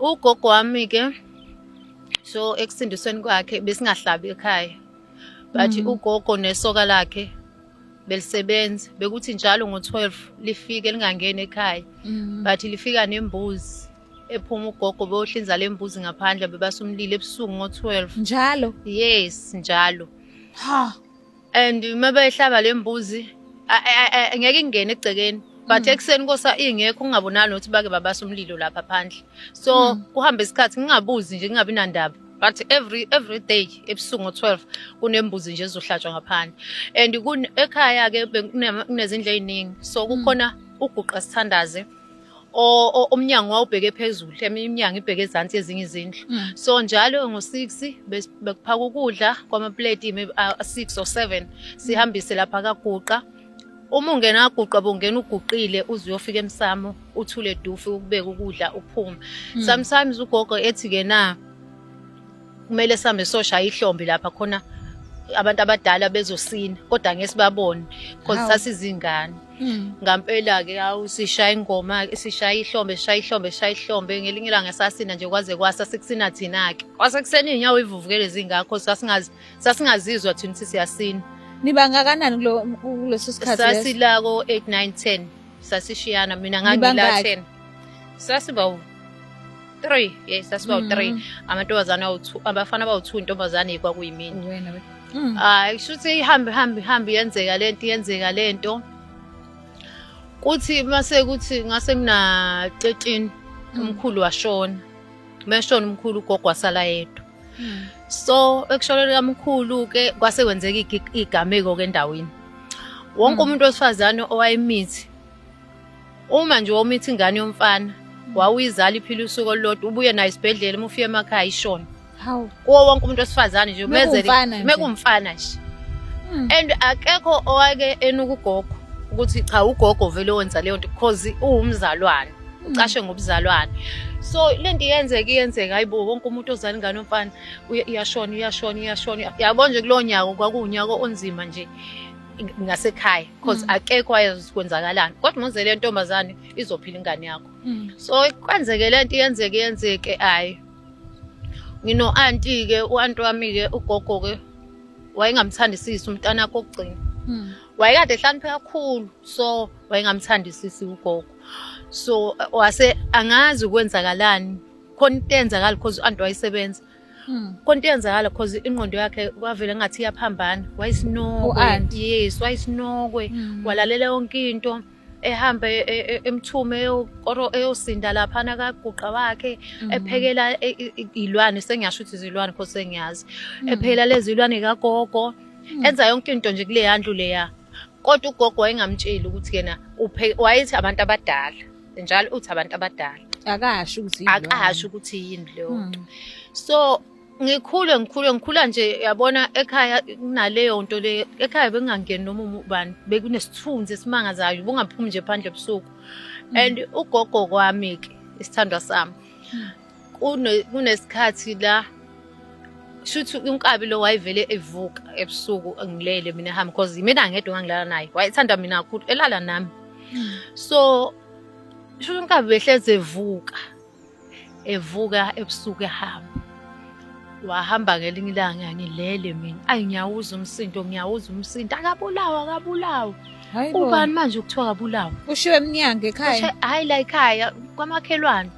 Ugogo wami-ke, so ekusindisweni kwakhe besingahlabi ekhaya. Bathi ugogo nesoka lakhe belisebenza. Bekuthi njalo ngo-12 lifike lingangeni ekhaya. Bathi lifika nembuzi. Ephuma ugogo beyohlinza le mbuzi ngaphandle bebasa umlilo ebusuku ngo-12. Njalo? Yes, njalo. Ha. And uma behlaba le mbuzi, ngeke ingene egcekeni. But ekuseni kosa ingekho ungabonani ukuthi bake babasa umlilo lapha phandle. So kuhamba isikhathi ngingabuzi nje ngingabi nandaba. But every day ebusuku ngo-12 kunembuzi nje ezohlatshwa ngaphandle. And ekhaya ke kunezindlu eziningi. So kukhona uguqa sithandaze omnyango wawubheke phezulu, eminye iminyango ibheke ezansi ezinye izindlu. So njalo ngo-6 bekuphaka ukudla kwamaplate 6 or 7 sihambise lapha kaguqa. Uma ungena kaguqa bongena uguqile uze uyofika emsamo uthule dufu ukubeka ukudla uphume. Sometimes ugogo ethi ke na kumele sihambe soshaya ihlombe lapha khona abantu abadala bezosina kodwa ngeke sibabone because sasizingane. Ngampela ke sishaya ingoma sishaya ihlombe ngelinye ilanga sasina nje kwaze kwasa sekusina thina ke kwase kuseni inyawo ivuvukele zingakho sasingazizwa thina siyasina. Nibangakanani kuleso sikhathi leso? Sasila ko 8 9 10 sasishiyana mina ngangila 10 sasiba 3 yes sasiba 3 amantombazana abafana bawu2 intombazane kwakuyimini. Hayi shuthi ihambe yenzeka lento kuthi mase kuthi ngase ngina 13 umkhulu washona. Meshona umkhulu ugogo wasala yedwa. So ekushonela kamkhulu ke kwase kwenzeka igameko ke endaweni. Wonke umuntu wesifazane owayemithi uma nje womithi ingane yomfana wawuyizala iphila usuku olulodwa ubuye nayo isibhedlela uma ufike emakhaya ishona. Hawu. Kuwo wonke umuntu wesifazane nje mekumfana nje. And akekho owake enuka ugogo ukuthi cha ugogo vele wenza leyo nto because uwumzalwane ucashe ngobuzalwane. So lento iyenzeka hayibo wonke umuntu ozala ingane yomfana iyashona. Yabona nje kulo nyaka kwakuunyaka onzima nje ngasekhaya because akekho wayazi kwenzakalani kodwa muze le ntombazane izophila ingane yakho. So kwenzeke lento iyenzeke hayi ngino auntie ke uanti wami ke ugogo ke wayengamthandisisi umntana wakhe okugcina. Wayekade ehloniphe kakhulu so wayengamthandisisi ugogo. So wase angazi ukwenzakalani khona into enzakala because uanti wayisebenza. Khona into enzakala because ingqondo yakhe kwavele ngathi iyaphambana. Wayisinokwe. Yes, wayisinokwe. Walalela yonke into. Ehambe emthume eyosinda lapha kaguqa wakhe ephekela ilwane sengiyasho ukuthi izilwane because sengiyazi ephekela lezi ilwane kagogo enza yonke into nje kule yandlu leya kodwa ugogo wayengamtsheli ukuthi yena wayethi abantu abadala njalo uthi abantu abadala akasho ukuthi yini leyo. So ngikhula nje yabona ekhaya kunaleyo nto le ekhaya bengangeni noma ubani bekunesithunzi esimangazayo bungaphumi nje phandle ebusuku. And ugogo kwami ke isithandwa sami kunesikhathi la shuthi unkabi lo wayevele evuka ebusuku ngilele mina hamba because mina ngedwa ngangilala naye wayethanda mina kakhulu elala nami. So shuthi unkabi behleze evuka ebusuku ehamba wahamba ngelinye ilanga ngilele mina ngiyawuza umsindo akabulawa. Ubani manje ukuthiwa akabulawa? Ushiwe eminyango ekhaya? Hayi la ekhaya kwamakhelwane.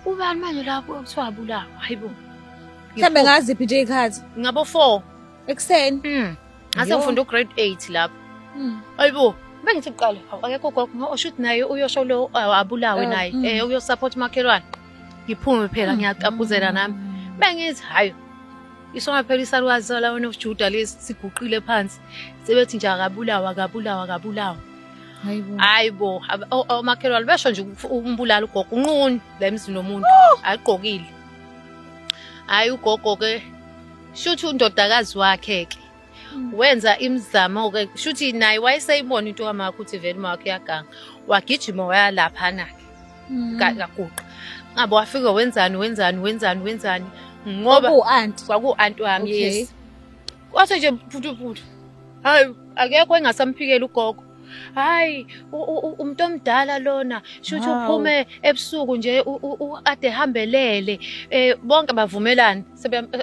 Ubani manje lapho ukuthiwa akabulawa? Hayibo. Mhlambe ngaziphi nje ikhathi? Ngabo 4 ekseni. Ngase ngifunda ugrade 8 lapho. Hayibo. Bengithi uqala akekho gogo oshuthi naye uyosho lo abulawe naye uyosupport makhelwane. Ngiphume phela ngiyaqabuzela nami. Bengithi hayi isona phela isalukazi la wena uJuda lesi siguqile phansi sebethi nje akabulawa. Hayibo omakhelwane besho nje umbulala ugogo unquni la emzini nomuntu agqokile. Hayi ugogo ke shuthi undodakazi wakhe ke wenza imizamo ke shuthi naye wayeseyibona into kamakho ukuthi vele makhe yaganga wagijima waya lapha nakhe kaguqa ngabe wafika wenzani ngoba kwaku-anti wami yes. Kwase nje phuthu hayi akekho engasamphikela ugogo hayi umuntu omdala lona shuthi uphume ebusuku nje ade hambelele bonke bavumelana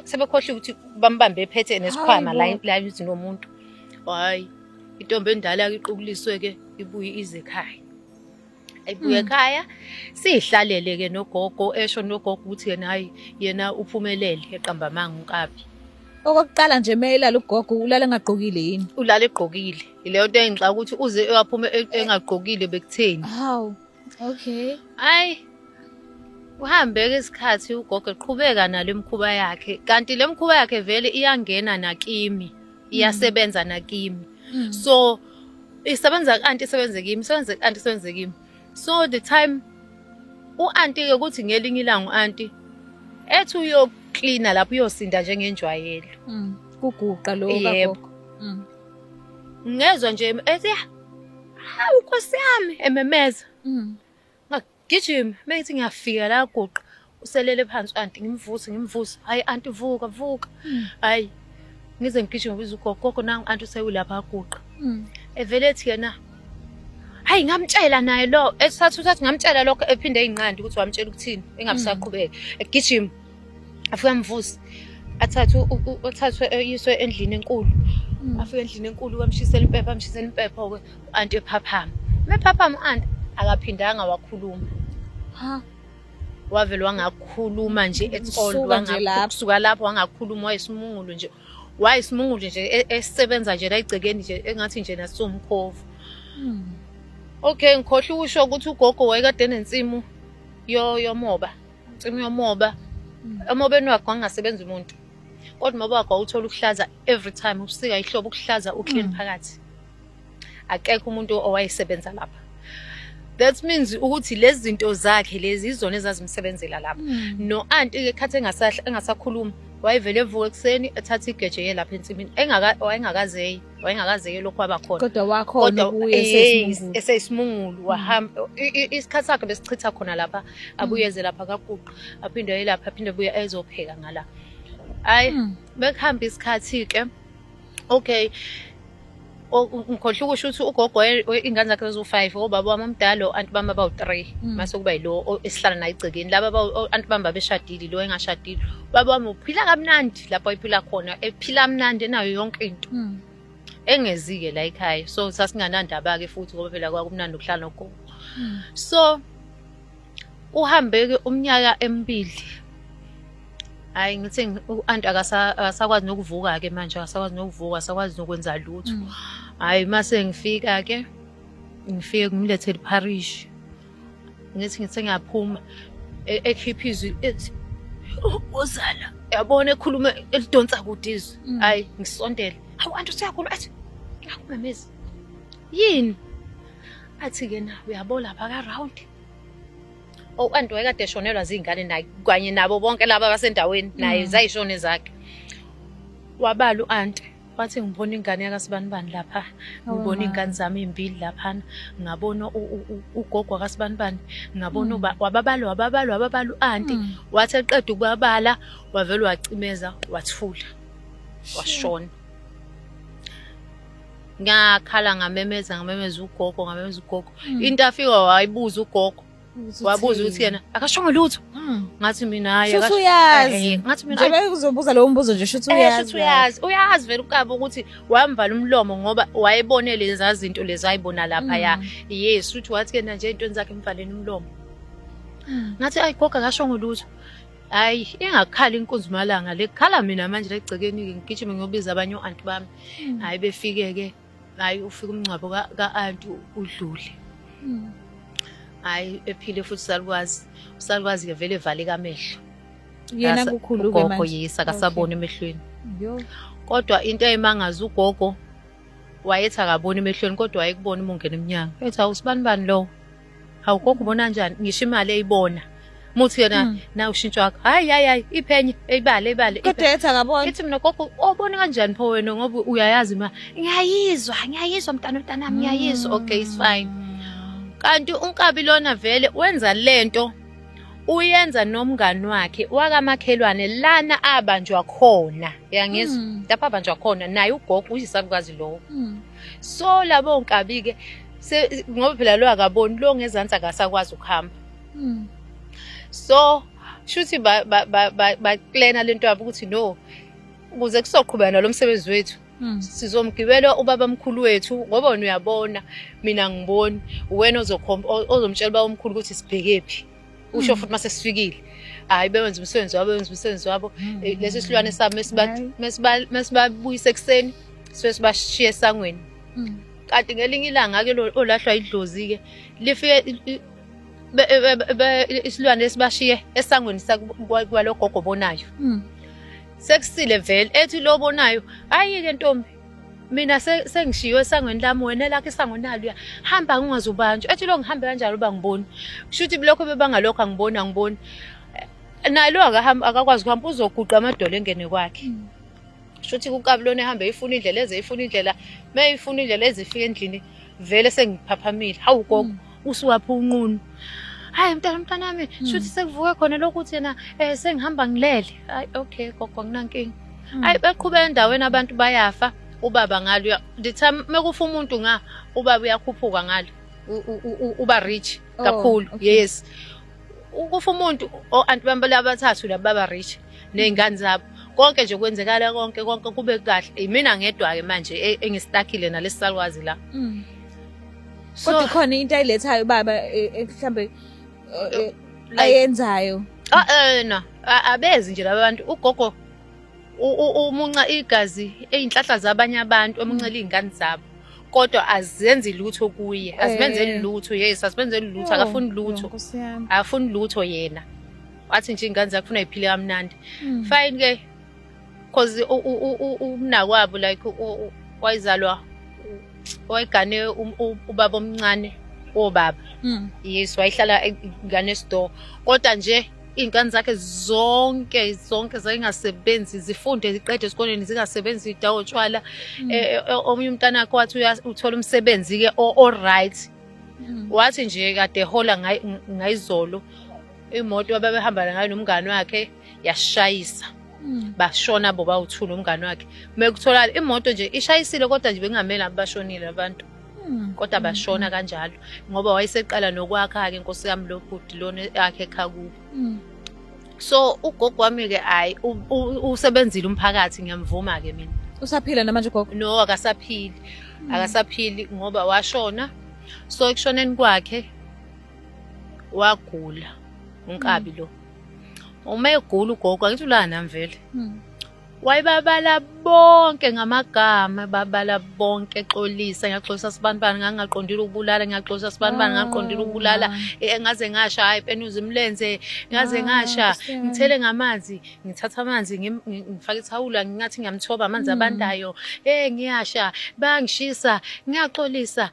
sebekhohle ukuthi bambambe ephethe nesikhwama la yuthi nomuntu hayi intombi endala iqukuliswe ke ibuye ize ekhaya ayibuye ekhaya sihlalele ke nogogo esho nogogo ukuthi yena hayi yena uphumelele eqamba manga uNkabi. Okokuqala nje mayelala ugogo ulala engagqokile yini? Ulala egqokile. Ileyo nto engixaka ukuthi uze aphume engagqokile bekutheni. Hawu. Okay. Hayi. Uhambe ke isikhathi ugogo eqhubeka nale mkhuba yakhe. Kanti le mkhuba yakhe vele iyangena nakimi. Iyasebenza nakimi. So isebenza kanti isebenze kimi, isebenza kanti isebenze kimi. So the time u-auntie ke ukuthi ngelinye ilanga u-auntie ethi uyoklina lapho uyosinda njengenjwayelo. Kuguqa lo kagogo. Ngezwe nje ethi hawu Nkosi yami ememeza. Ngagijima methi ngiyafika la guqa uselele phansi u-auntie ngimvuse. Hayi auntie vuka. Hayi ngize ngigijima biza ugogo nangu auntie usewulapha guqa. Evele ethi yena hayi ngamtshela naye lo esathu ngamtshela lokho ephinde eyinqandi ukuthi wamtshela ukuthini engabisaqhubeka egijima afika mvusi athathwe eyiswe endlini enkulu afika endlini enkulu wamshisela impepho ke auntie ephaphama mephaphama auntie akaphindanga wakhuluma wavele wangakhuluma nje kusuka lapho wangakhuluma wayesimungulu nje esebenza nje la igcekeni nje engathi nje nasomkhovu. Okay ngikhohle ukusho ukuthi ugogo wayekade enensimu yomoba. Insimu yomoba. Emobeni wakhe wangasebenza umuntu. Kodwa umoba wakhe awuthola ukuhlaza every time ubusika ihlobo ukuhlaza uclean phakathi. Akekho umuntu owayesebenza lapha. That means ukuthi lezi zinto zakhe lezi izona ezazimsebenzela lapha. No auntie ke khathe engasakhuluma wayevele evuka ekseni ethatha igeje lapha ensimini wayengakazeyi lokho abakhona kodwa wakhona ubuye esesimungulu wahamba isikhathi sakhe besichitha khona lapha abuyeze lapha kaguqa aphinde yelapha aphinde buye ezopheka ngala hayi bekuhamba isikhathi ke okay ngikhohle ukusho ukuthi ugogo ingane zakhe ezo5 obaba wami omdala anti bamba bawu3 mase kuba yilo esihlala naye igcekeni laba anti bamba beshadile lo engashadile baba wami uphila kamnandi lapho ayiphila khona ephila kamnandi nayo yonke into engezike la ekhaya so sasinganandaba ke futhi ngoba phela kwakumnandi ukuhlala nogogo so uhambe ke umnyaka emibili hayi ngithi u-auntie akasakwazi nokuvuka ke manje akasakwazi nokwenza lutho hayi mase ngifike ngimlethele parish ngithi ngiyaphuma ekhipha izwi ethi uzala yabona ekhuluma elidonsa kudizwe hayi ngisondele hawu auntie usiyakhuluma athi ngakumemeza yini athi ke na uyabona lapha ka round auntie wayekade eshonelwa zingane naye kanye nabo bonke laba abasendaweni naye zayishone zakhe wabala u-auntie wathi ngibona ingane yakasibanibani lapha ngibona ingane zami ezimbili lapha ngabona ugogo akasibanibani ngabona wababala u-auntie wathi eqeda ukubabala wavela wacimeza wathula washona ngakhala ngamemeza ugogo into afika wayibuza ugogo wabuza ukuthi yena akashongo lutho ngathi mina hayi uyazi ngathi mina nje uzobuza lowo mbuzo nje shuthi uyazi vele ukabe ukuthi wamvala umlomo ngoba wayebone lezi zinto lezi ayibona lapha ya yes uthi wathi yena nje into zakhe emvaleni umlomo ngathi ayigoga akashongo lutho hayi ingakhali inkunzumalanga lekhala mina manje legcekeni ngigijime ngiyobiza abanye u-auntie bami hayi befike ke hayi ufika umncwabo ka-auntie udlule hayi ephile futhi usalukwazi ke vele evaleka amehlo yena kukhulu ke manje yisa akasabona emehlweni kodwa into eyimangaza ugogo wayethi akabona emehlweni kodwa wayekubona umungena eminyango ethi awusibanibani lo hawu gogo ubona kanjani ngisho imali eyibona muthi yena na ushintsho wakho hayi iphenye eyibale kodwa ethi akabona ethi mina gogo obona kanjani pho wena ngoba uyayazi ma ngiyayizwa mntanami ngiyayizwa okay it's fine kanti uNkabi lona vele wenza lento uyenza nomngani wakhe wakamakhelwane lana abanjwa khona. Yangizwa? Lapha abanjwa khona naye ugogo uyisalukazi lowo. So labo nkabi-ke ngoba phela lo akaboni lo ngezansi akasakwazi ukuhamba. So shuthi ba-plana lento yabo ukuthi no ukuze kusoqhubeka nalo msebenzi wethu sizomgibela ubaba mkhulu wethu ngoba wena uyabona mina ngiboni wena ozomtshela ubaba omkhulu ukuthi sibhekephi. Usho futhi mase sifikile hayi bewenza umsebenzi wabo lesi silwane sami mesibabuyisa ekseni sibashiya esangweni. Kanti ngelinye ilanga ke lo olahlwa idlozi ke lifike isilwane esibashiye esangweni kwalo gogo bonayo. Sekusile vele ethi lo bonayo hayi ke ntombi mina sengishiwe esangweni lami wena lakhe esangweni nalo hamba ngingazubanjwa ethi lo ngihambe kanjalo bangiboni kushuthi bilokho bebangalokho angiboni nalo akakwazi ukuhamba uzoguqa amadolo engene kwakhe. Shuthi kukabi lona ehambe ifuna indlela mayifuna indlela ezifika endlini vele sengiphaphamile hawu gogo usuwapha unqunu hayi mntana wami shuthi sekuvuke khona lokuthi yena sengihamba ngilele hayi okay gogo nginankingi hayi beqhubeka endaweni abantu bayafa ubaba ngalo ndithi mekufa umuntu ubaba uyakhuphuka ngalo uba rich kakhulu. Yes ukufa umuntu anti bambala abathathu laba baba rich nezingane zabo konke nje kwenzekala konke kube kahle mina ngedwa ke manje engistakile nalesi salwazi la. Kodwa khona into ayilethayo baba mhlambe ayenzayo na abezi nje labantu ugogo umunca igazi eyinhlahla zabanye abantu emuncela izingane zabo kodwa azenzi lutho kuye azimenzeli lutho. Yes azimenzeli lutho akafuni lutho afuni lutho yena wathi nje ingane zakhe ufuna iphile kamnandi. Fine ke because umnakwabo like wayizalwa wayigane ubaba omncane obaba. Yes wayihlala ingane store kodwa nje ingane zakhe zonke zingasebenzi zifunde ziqede esikoleni zingasebenzi idawo tshwala. Omunye umntana wakhe wathi uthola umsebenzi ke all-right wathi nje kade hola ngayizolo imoto ababehamba ngayo nomngane wakhe yashayisa bashona bo bawuthula umngane wakhe mekuthola imoto nje ishayisile kodwa nje bengamela bashonile abantu kodwa bashona kanjalo ngoba wayeseqala nokwakha ke inkosi yami lo bhuti lona yakhe ekhaya. So ugogo wami ke hayi usebenzile umphakathi ngiyamvuma ke mina. Usaphila namanje ugogo? No akasaphili ngoba washona. So ekushoneni kwakhe wagula unkabi lo. Uma egula ugogo angithi ulana mvele. Wayibabala bonke ngamagama babala bonke exolisa ngiyaxolisa sibanibani ngangaqondile ukubulala ngiyaxolisa sibanibani ngaqondile ukubulala engaze ngasha hayi penuza imlenze ngaze ngasha ngithele ngamanzi ngithatha amanzi ngifaka ithawula ngathi ngiyamthoba amanzi abandayo ngiyasha bangishisa ngiyaxolisa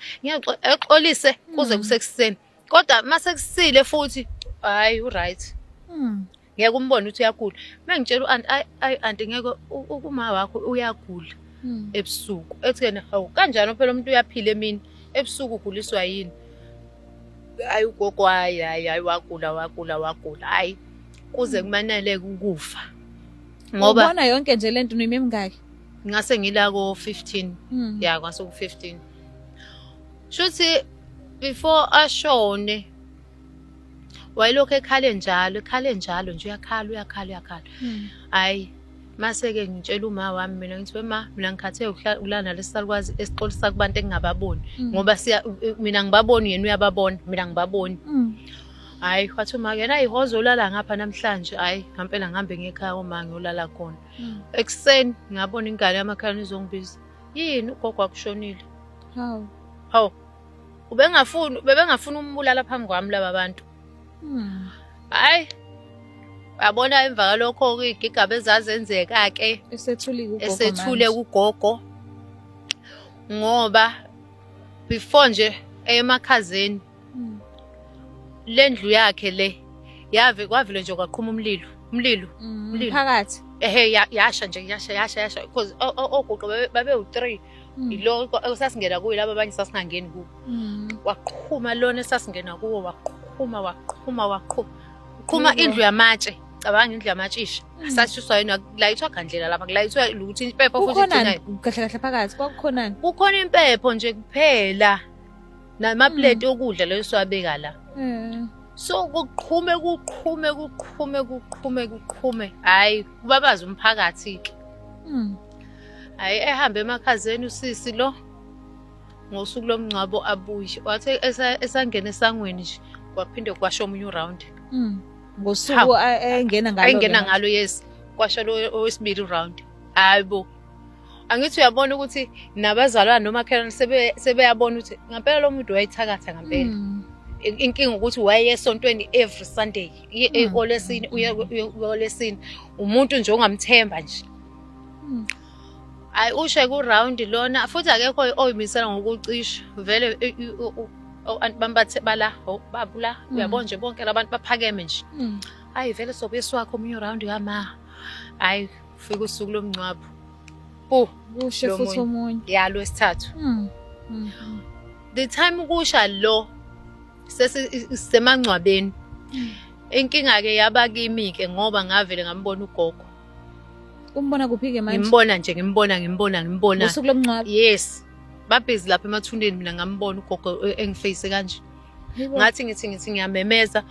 exolise kuze kusekuseni kodwa mase kusile futhi hayi right. Ngeke umbone ukuthi uyagula mengitshela anti ngeke uma wakho uyagula ebusuku ethi kena hawu kanjani phela umuntu uyaphila emini ebusuku uguliswa yini hayi ugogo hayi wagula hayi kuze kumanele ukufa ngoba ubona yonke nje lento uyimemngaki ngase ngila ko 15 ya kwase ku 15 shuthi before ashone wayilokho ekhale njalo nje uyakhala. Hayi mase ke ngitshela uma wami mina ngithi mina ngikhathe ukulana lesalukwazi esixolisa kubantu engingababoni ngoba mina ngibaboni yena uyababona mina ngibaboni. Hayi wathi uma yena ihozo ulala ngapha namhlanje hayi ngempela ngihambe ngekhaya uma ngiyolala khona ekseni ngabona ingane yamakhalane izongibiza yini ugogo akushonile. Hawu bebengafuni umbulala phambi kwami laba bantu. Hayi abona emva kalokho igigaba ezazenzeka ke esethule ugogo ngoba before nje emakhazeni lendlu yakhe le kwavile nje kwaqhuma umlilo phakathi yasha nje yasha because ogogo babe u3 ilo sasingena kuyo laba abanye sasingangeni kubo waqhuma lona sasingena kuwo waqhuma Kuqhuma indlu yamatshe. Cabanga indlu yamatshe isha. Sashiswa yena kulayithwa gandlela lapha kulayithwa ukuthi impepho futhi kahle kahle phakathi kwakukhonani. Kukhona impepho nje kuphela. Namaplate okudla leyo siwabeka la. So kuqhume. Hayi kubabaza umphakathi ke. Hayi ehambe emakhazeni usisi lo. Ngosuku lomngcwabo abuye. Wathi esangena esangweni nje kwaphinde kwasho omunye uround. Ngosuku engena ngalo yes. Kwasho lo owesibili round. Hayibo. Angithi uyabona ukuthi nabazalwana noma khelana sebeyabona ukuthi ngempela lo muntu wayithakatha ngempela. Inkinga ukuthi waye esontweni every Sunday. Olesini uyolesini. Umuntu nje ongamthemba nje. Ayi ushe ku round lona futhi akekho oyimisela ngokucisha. Vele bambathe bala babula uyabona nje bonke labantu baphakeme nje. Hayi vele sobese wakho omunye round kama. Hayi ufika usuku lomngcwabo. Kushe futhi omunye. Ya lo wesithathu. The time ukusha lo sesemangcwabeni. Inkinga ke yaba kimi ke ngoba ngavele ngambona ugogo. Umbona kuphi ke manje? Ngimbona nje ngimbona. Usuku lomngcwabo. Yes. Babhizi lapha emathundeni mina ngambona ugogo engiface kanje. Ngathi ngiyamemeza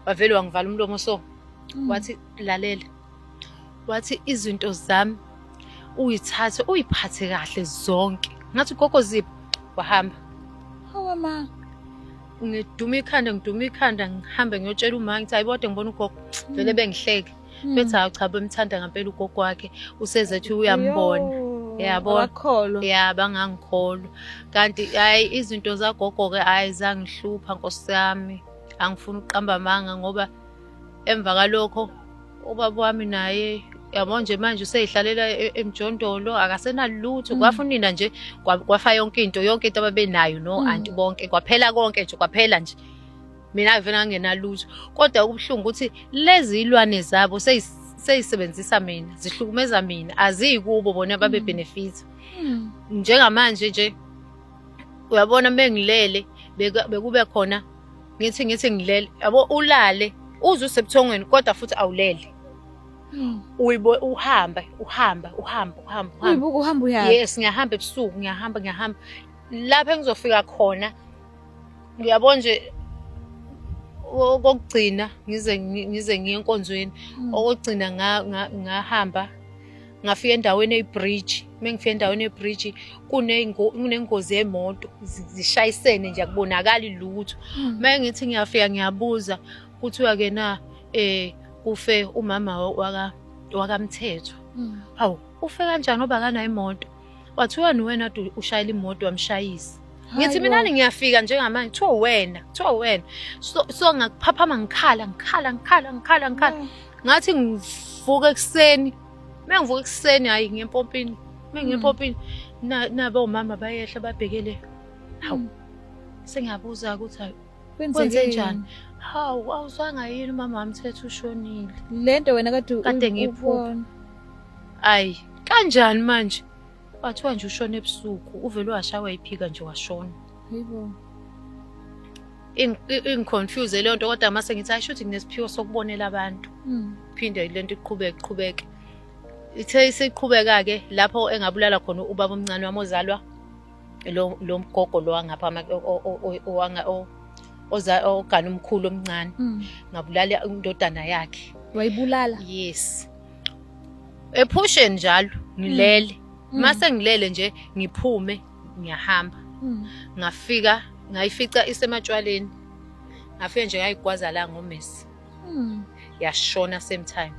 wavele wangivala umlomo so. Wathi lalela. Wathi izinto zami uyithathe uyiphathe kahle zonke. Ngathi ugogo zipho wahamba. Hawa ma. Ngiduma ikhanda ngihambe ngiyotshela uma ngithi ayibode ngibona ugogo vele bengihleke. Bethi cha bemthanda ngempela ugogo wakhe usezethi uyambona. Yabona akholwa bangangikholwa kanti hayi izinto zagogo ke ayizangihlupha Nkosi yami angifuni uqamba amanga ngoba emva kalokho ubaba wami naye yabona nje manje useyihlalela emjondolo akasenalutho kwafunina nje kwafa yonke into ababenayo no anti bonke kwaphela konke nje kwaphela nje mina vele ngangenalutho kodwa ukubhlungu ukuthi lezi ilwane zabo seyisebenzisa mina zihlukumeza mina azikubo bona babe benefit njengamanje nje uyabona mengilele bekube khona ngithi ngilele yabo ulale uze usebuthongweni kodwa futhi awulele uyibo uhamba uyibuka uhamba uyazi yes ngiyahamba ebusuku ngiyahamba lapha engizofika khona ngiyabona nje okugcina ngize ngiye enkonzweni okugcina ngahamba ngafika endaweni eyibridge mengifika endaweni eyibridge kunengozi yemoto zishayisene nje akubonakali lutho mengithi ngiyafika ngiyabuza kuthiwa ke na ufe umama wakamthetho hawu ufe kanjani ngoba akanayo imoto wathiwa niwena ushayela imoto wamshayisa ngithi mina ngiyafika njengamanje kuthiwa wena so ngakuphaphama ngikhala ngathi ngivuka ekseni mengivuka ekseni hayi ngiempompini mengiempompini nabo omama bayehla babhekele hawu sengiyabuza ukuthi hayi kwenze njani hawu awuzwanga yini umama wamthetho ushonile lento wena kade ngiyiphupha ayi kanjani manje wathiwa nje ushona ebusuku uvele washawa iphika nje washona yebo ingiconfuse le nto kodwa mase ngithi ayishuthi nginesiphiwo sokubonela abantu phinde lento iqhubeke ithe isiqhubeka ke lapho engabulala khona ubaba omncane wami ozalwa lo mgogo lo wangapha ogana umkhulu omncane ngabulala indodana yakhe wayibulala yes ephushe njalo ngilele mase ngilele nje ngiphume ngiyahamba ngayifica isematshwaleni ngafike nje ngayigwaza la ngomesi yashona same time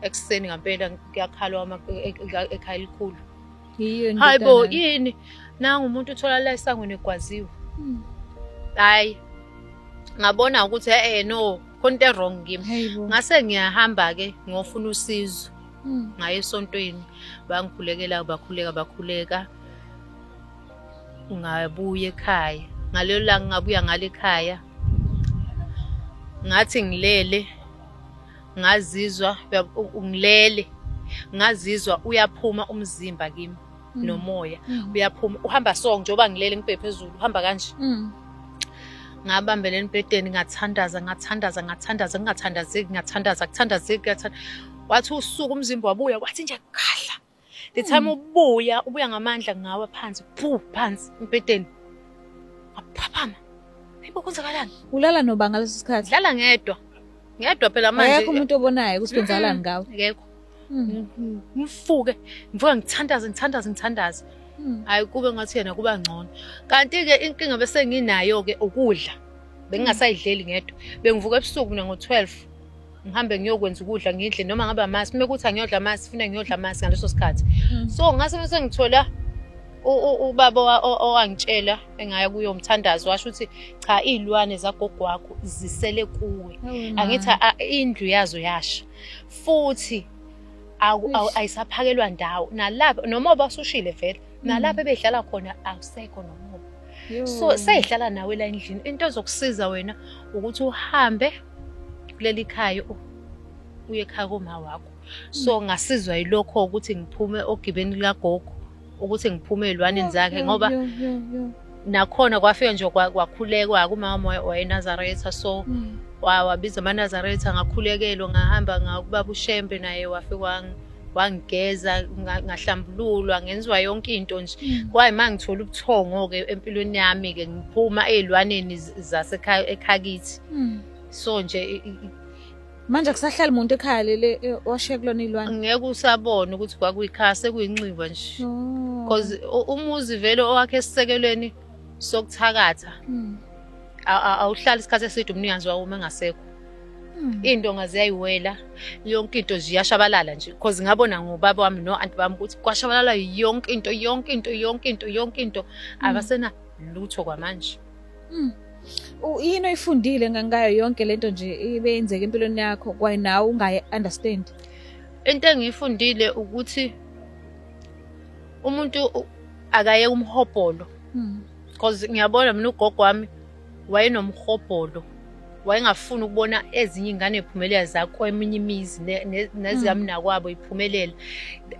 ekseni ngempela kuyakhalwa ekhaya elikhulu hayibo yini nanga umuntu uthola la esangweni egwaziwe hayi ngabona ukuthi no khona into wrong kimi ngase ngiyahamba ke ngofuna usizo ngaye esontweni bangikhulekela bakhuleka ngabuye ekhaya ngalelo langa ngabuya ngale ekhaya ngathi ngilele ngazizwa ngazizwa uyaphuma umzimba kimi nomoya uyaphuma uhamba sonke njengoba ngilele ngibhe phezulu uhamba kanje ngabambela embhedeni ngathandaza ngathandazeki. Wathi usuku umzimba wabuya kwathi nje khahla. The time ubuya ngamandla ngawa phansi phansi embhedeni. Ngaphaphama. Hayibo kwenzakalani? Ulala noba ngaleso sikhathi? Dlala ngedwa phela manje. Ayekho umuntu obonayo ukuthi kwenzakalani ngawe? Ngekho. Ngifuke ngivuka ngithandaze. Hayi kube ngathi yena kuba ngcono. Kanti ke inkinga bese nginayo ke ukudla. Bengingasayidleli ngedwa. Bengivuka ebusuku mina ngo-12. Ngihambe ngiyokwenza ukudla ngidle noma ngabe amasi. Mekuthi angiyodla amasi, funa ngiyodla amasi ngaleso sikhathi. So ngase bese ngithola ubaba owangitshela engaya kuyo umthandazo washo ukuthi cha izilwane zagogo wakho zisele kuwe. Angithi indlu yazo yasha. Futhi ayisaphakelwa ndawo nalapha noma basushile vele nalapha behlala khona awusekho nomoba. So seyidlala nawe la endlini into ezokusiza wena ukuthi uhambe kuleli khaya uye ekhaya koma wakho. So ngasizwa yilokho ukuthi ngiphume ogibeni likagogo ukuthi ngiphume ezilwaneni zakhe ngoba nakhona kwafika nje kwakhulekwa kumama wayeNazaretha. So wabiza amaNazaretha ngakhulekelwa ngahamba ngakubaba uShembe naye wafika wangigeza ngahlambululwa ngenzwa yonke into nje. Kwaye mangithola ubuthongo ke empilweni yami ke ngiphuma ezilwaneni zasekhaya ekhakithi. So nje manje akusahlali umuntu ekhaya lele washiya kulona izilwane? Ngeke usabona ukuthi kwakuyikhaya sekuyinxiwa nje. Because umuzi vele owakhe esisekelweni sokuthakatha awuhlali isikhathi eside umnikazi wawo uma engasekho. Iy'ndonga ziyayiwela yonke into nje iyashabalala nje because ngabona ngobaba wami no-anti bami ukuthi kwashabalala yonke into abasena lutho kwamanje. Yini oyifundile ngayo yonke lento nje ibeyenzeka empilweni yakho kwaye nawe ungayi-understand? Into engiyifundile ukuthi umuntu akayeke umhobholo. Because ngiyabona mina ugogo wami wayenomhobholo. Wayengafuni ukubona ezinye ingane iphumelela zakho eminye imizi neziyamnakwabo iphumelela.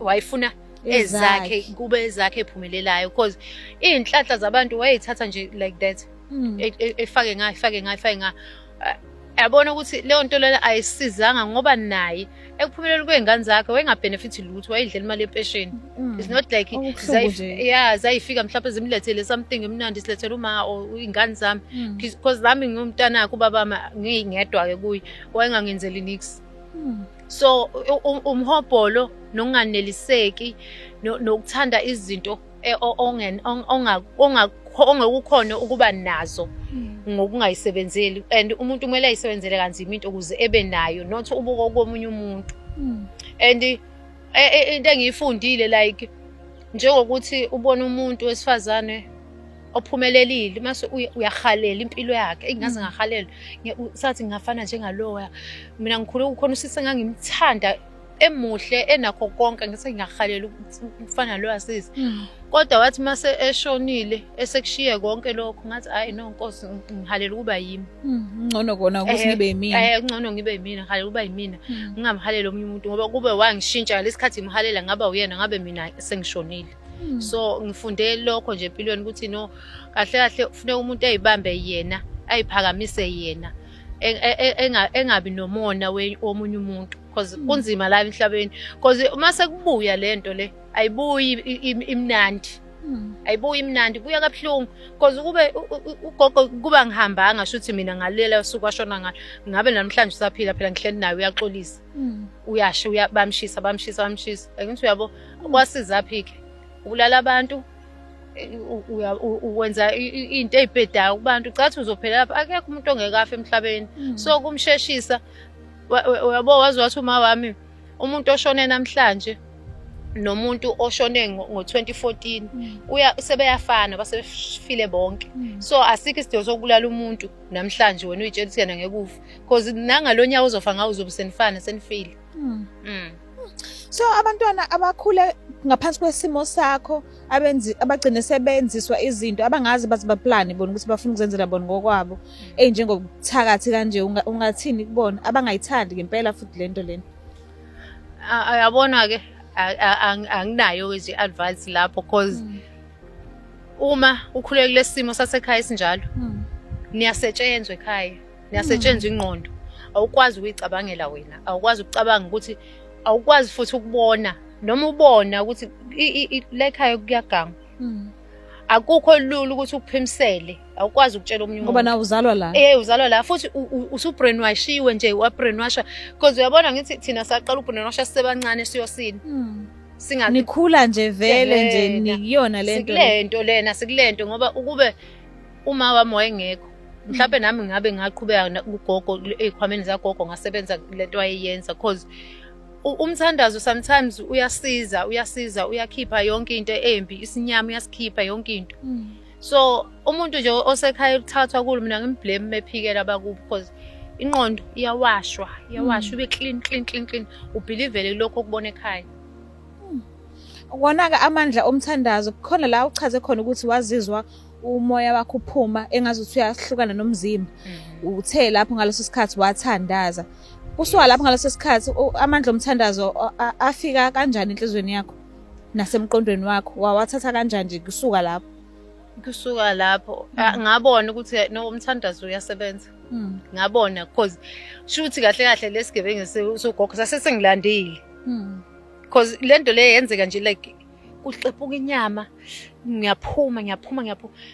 Wayefuna ezakhe kube ezakhe ephumelelayo because iy'nhlanhla zabantu wayey'thatha nje like that. Efake nga. Yabona ukuthi leyo nto leyo ayisizanga ngoba naye ekuphumelela kwey'ngane zakhe wayengabhenefithi lutho wayedlela imali yempesheni. It's not like zayifika mhlawumbe zimlethele something emnandi silethele uma iy'ngane zami because nami ngumntanakhe ubaba ngingedwa-ke kuye wayengangenzeli nix. So umhobholo nokunganeliseki nokuthanda izinto ongekukhona ukuba nazo ngokungayisebenzeli and umuntu kumele ayisebenzele kanzima into ukuze ebe nayo not ubuko komunye umuntu. And into engiyifundile like njengokuthi ubona umuntu wesifazane ophumelelile mase uyahalela impilo yakhe engaze ngahalela sathi ngafana njengaloya mina ngikhule ukukhona usisi engangimthanda emuhle enakho konke ngise ngiyahalela ukufana lo asisi. Kodwa wathi mase eshonile esekushiye konke lokho ngathi hayi no Nkosi ngihalela ukuba yimi. Ngcono kona ukuthi ngibe yimina. Ngcono ngibe yimina ngihalela ukuba yimina ngingamhalela omunye umuntu ngoba kube wangishintsha lesikhathi ngimhalela ngaba uyena ngabe mina sengishonile. So ngifunde lokho nje empilweni ukuthi no kahle kufuneka umuntu eyibambe yena ayiphakamise yena engabi nomona womunye umuntu because kunzima la emhlabeni because uma sekubuya lento le ayibuyi imnandi. Ayibuyi imnandi buya kabuhlungu because kube ugogo kuba ngihambanga ngisho ukuthi mina ngalela usuku washona ngabe namhlanje usaphila phela ngihleli naye uyaxolisa uyasho bamshisa ngithi uyabo kwasiza phike ubulala abantu uwenza into ezibhedayo kubantu cathi uzophela lapha akekho umuntu ongekafa emhlabeni. So kumsheshisa uyabo wazi wathi uma wami umuntu oshone namhlanje nomuntu oshone ngo-2014 sebeyafana basefile bonke. So asikho isidingo sokubulala umuntu namhlanje wena uyitshela ukuthi yena ngekufa because nangalonyaka uzofa ngawo uzobe senifana senifile. So abantwana abakhule ngaphansi kwesimo sakho abagcine sebenziswa izinto abangazi bathi baplane bona ukuthi bafuna ukuzenzela bona ngokwabo njengokuthakathi kanje ungathini kubona abangayithandi ngempela futhi lento lena? Ayabona ke anginayo nje advice lapho because uma ukhulekile simo sasekhaya sinjalo niyasetshenzwa ekhaya, niyasetshenzwa ingqondo. Awukwazi ukuyicabangela wena, awukwazi ukucabanga ukuthi, awukwazi futhi ukubona, noma ubona ukuthi la ekhaya kuyagangwa. Akukho lula ukuthi ukuphimisele, awukwazi ukutshela omunye umuntu. Ngoba nawe uzalwa la. Uzalwa la, futhi usu-brainwashiwe nje, wa-brainwasha. Because uyabona ngithi thina saqala u-brainwasha sisebancane siyosini. Nikhula nje vele nje nikuyona lento. Sikulento lena, sikulento ngoba ukube uma wami wayengekho, mhlawumbe nami ngabe ngaqhubeka kugogo ey'khwameni zagogo ngasebenza lento wayeyenza. Because umthandazo sometimes uyasiza, uyakhipha yonke into embi, isinyama uyasikhipha yonke into. So umuntu nje osekhaya uthathwa kulo, mina ngimblame mephikela abakubo, because ingqondo iyawashwa, ube clean. Ubhilivele lokho okubona ekhaya. Wona-ke amandla omthandazo, khona la uchaze khona ukuthi wazizwa umoya wakho uphuma engazuthi uyahlukana nomzimba. Uthe lapho ngaleso sikhathi wathandaza. Kusuka lapho ngaleso sikhathi amandla omthandazo afika kanjani enhlizweni yakho nasemqondweni wakho? Wawathatha kanjani nje kusuka lapho? Kusuka lapho ngabona ukuthi no umthandazo uyasebenza. Ngabona because shuthi kahle lesigebengu sogogo sasengilandile. Because lento le yenzeka nje like kuhlepuka inyama, ngiyaphuma.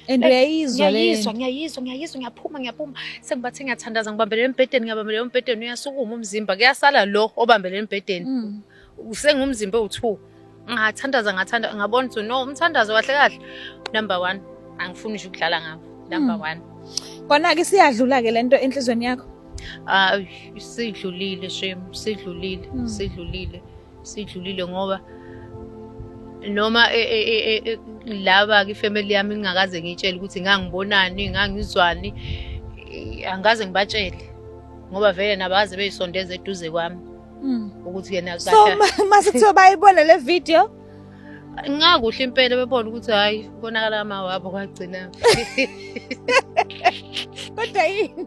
And uyayizwa le. Ngiyayizwa, ngiyaphuma. Sengibathe ngiyathandaza, ngibambelele embhedeni, uyasukuma umzimba, kuyasala lo obambelele embhedeni. Usengumzimba o2. Ngathandaza, ngabona ukuthi no umthandazo kahle. Number 1, angifuni nje ukudlala ngabo. Number 1. Kona-ke siyadlula-ke lento enhlizweni yakho? Sidlulile Shem, sidlulile ngoba noma laba ifamily yami ngingakaze ngitshele ukuthi ngangibonani, ngangizwani, angaze ngibatshele ngoba vele nabaze beyisondeza eduze kwami ukuthi yena kahle. So mase kuthiwa bayibona le video ngakuhle impela bebona ukuthi hayi bonakala amawabo kwagcina. Kodwa yini